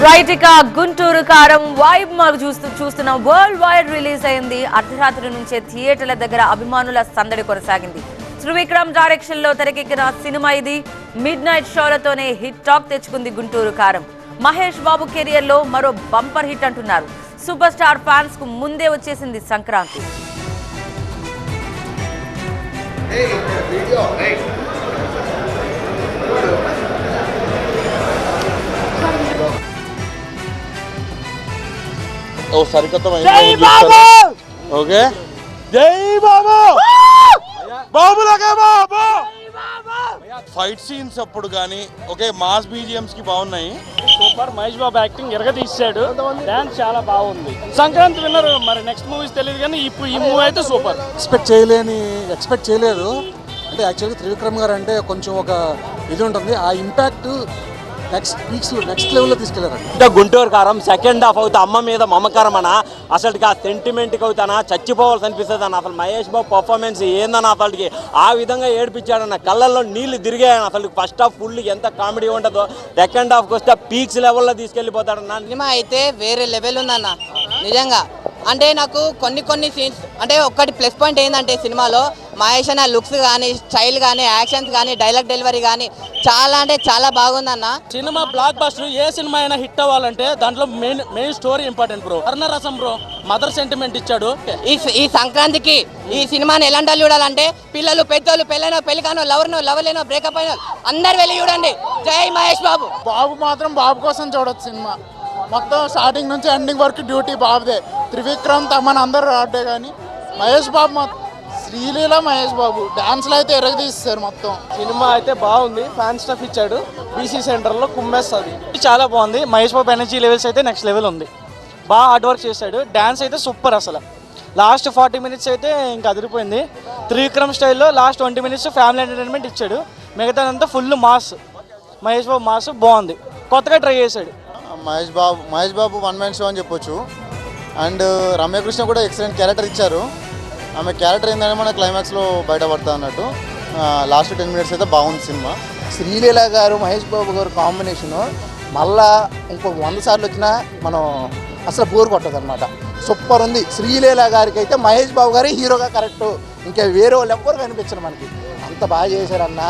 Right ఇక గుంటూరు కారం vibe మాకు చూస్తున్న వరల్డ్ వైడ్ రిలీజ్ అయింది. అర్ధరాత్రి నుంచే థియేటర్ల దగ్గర అభిమానుల సందడి కొనసాగింది. త్రివిక్రమ్ డైరెక్షన్ లో తెరకెక్కిన సినిమా ఇది. మిడ్ నైట్ షోలతోనే హిట్ టాక్ తెచ్చుకుంది గుంటూరు కారం. మహేష్ బాబు కెరియర్ లో మరో బంపర్ హిట్ అంటున్నారు. సూపర్ స్టార్ ఫ్యాన్స్ కు ముందే వచ్చేసింది సంక్రాంతి. ఓ సరికొత్త జై బాబు ఓకే జై బాబు బాబులకే బాబు ఫైట్ సీన్స్ అప్పుడు కానీ ఓకే మాస్ బీజిఎమ్స్ కి బాగున్నాయి. Super. Mahesh Babu acting ఎరగదీశాడు. Dance చాలా బాగుంది. సంక్రాంతి విన్నర్ మరి నెక్స్ట్ మూవీస్ తెలియదు కానీ ఇప్పుడు ఈ మూవీ అయితే సూపర్. ఎక్స్పెక్ట్ చేయలేదు. అంటే యాక్చువల్గా త్రివిక్రమ్ గారు అంటే కొంచెం ఒక ఇది ఉంటుంది. ఆ ఇంపాక్ట్ నెక్స్ట్ లెవెల్లో తీసుకెళ్లారు. గుంటూరు కారం సెకండ్ హాఫ్ అవుతా అమ్మ మీద మమకారం అన్న అసలుకి ఆ సెంటిమెంట్కి అవుతానా చచ్చిపోవాల్సి అనిపిస్తుంది అన్న. అసలు మహేష్ బాబు పర్ఫార్మెన్స్ ఏందన్న అసలుకి ఆ విధంగా ఏడిపించాడన్న. కళ్ళల్లో నీళ్లు తిరిగాయన్న. అసలు ఫస్ట్ హాఫ్ ఫుల్ ఎంత కామెడీ ఉంటుందో సెకండ్ హాఫ్కి వస్తే పీక్స్ లెవెల్లో తీసుకెళ్ళిపోతాడన్న. సినిమా అయితే వేరే లెవెల్ ఉందన్న నిజంగా. అంటే నాకు కొన్ని సీన్స్ అంటే ఒక్కటి ప్లస్ పాయింట్ ఏంటంటే సినిమాలో మహేష్ అన్న లుక్స్ కానీ స్టైల్ కానీ యాక్షన్స్ కానీ డైలాగ్ డెలివరీ కానీ చాలా అంటే చాలా బాగుందన్న. Cinema blockbuster. ఏ సినిమా అయినా హిట్ అవ్వాలంటే దాంట్లో మెయిన్ స్టోరీ ఇంపార్టెంట్ బ్రో. కర్ణరసం బ్రో మదర్ సెంటిమెంట్ ఇచ్చాడు. ఈ సంక్రాంతికి ఈ సినిమాని ఎలాంటి వాళ్ళు చూడాలంటే పిల్లలు పెద్దోళ్ళు పెళ్ళైన పెళ్ళికానో లవర్ లేనో బ్రేకప్ అయిన అందరు వెళ్ళి చూడండి. జై మహేష్ బాబు. బాబు మాత్రం బాబు కోసం చూడొచ్చు సినిమా. మొత్తం స్టార్టింగ్ నుంచి ఎండింగ్ వరకు డ్యూటీ బాబుదే. త్రివిక్రమ్ తమన్ అందరు రాడే కానీ మహేష్ బాబు మొత్తం శ్రీలీల మహేష్ బాబు డాన్స్లో అయితే ఎరగదీస్తారు మొత్తం. సినిమా అయితే బాగుంది. ఫ్యాన్ స్టఫ్ ఇచ్చాడు. బీసీ సెంటర్లో కుమ్మేస్తుంది. చాలా బాగుంది. మహేష్ బాబు ఎనర్జీ లెవెల్స్ అయితే నెక్స్ట్ లెవెల్ ఉంది. బాగా హార్డ్ వర్క్ చేశాడు. డాన్స్ అయితే సూపర్. అసలు లాస్ట్ 40 minutes అయితే ఇంకా అదిరిపోయింది. త్రివిక్రమ్ స్టైల్లో లాస్ట్ 20 minutes ఫ్యామిలీ ఎంటర్టైన్మెంట్ ఇచ్చాడు. మిగతాదంతా full mass. Mahesh Babu mass బాగుంది. కొత్తగా ట్రై చేశాడు. Mahesh Babu one man show అని చెప్పొచ్చు. అండ్ రమ్యకృష్ణ కూడా ఎక్సలెంట్ క్యారెక్టర్ ఇచ్చారు. ఆమె క్యారెక్టర్ ఏంటంటే మన క్లైమాక్స్లో బయటపడతా అన్నట్టు. లాస్ట్ 10 minutes అయితే బాగుంది సినిమా. శ్రీలీల గారు మహేష్ బాబు గారు కాంబినేషను మళ్ళా ఇంకో 100 సార్లు వచ్చినా మనం అసలు బోర్ కొట్టదు అనమాట. సూపర్ ఉంది. శ్రీలీల గారికి అయితే మహేష్ బాబు గారి హీరోగా కరెక్ట్. ఇంకా వేరే వాళ్ళు ఎవ్వరు కనిపించరు మనకి. అంత బాగా చేశారన్న.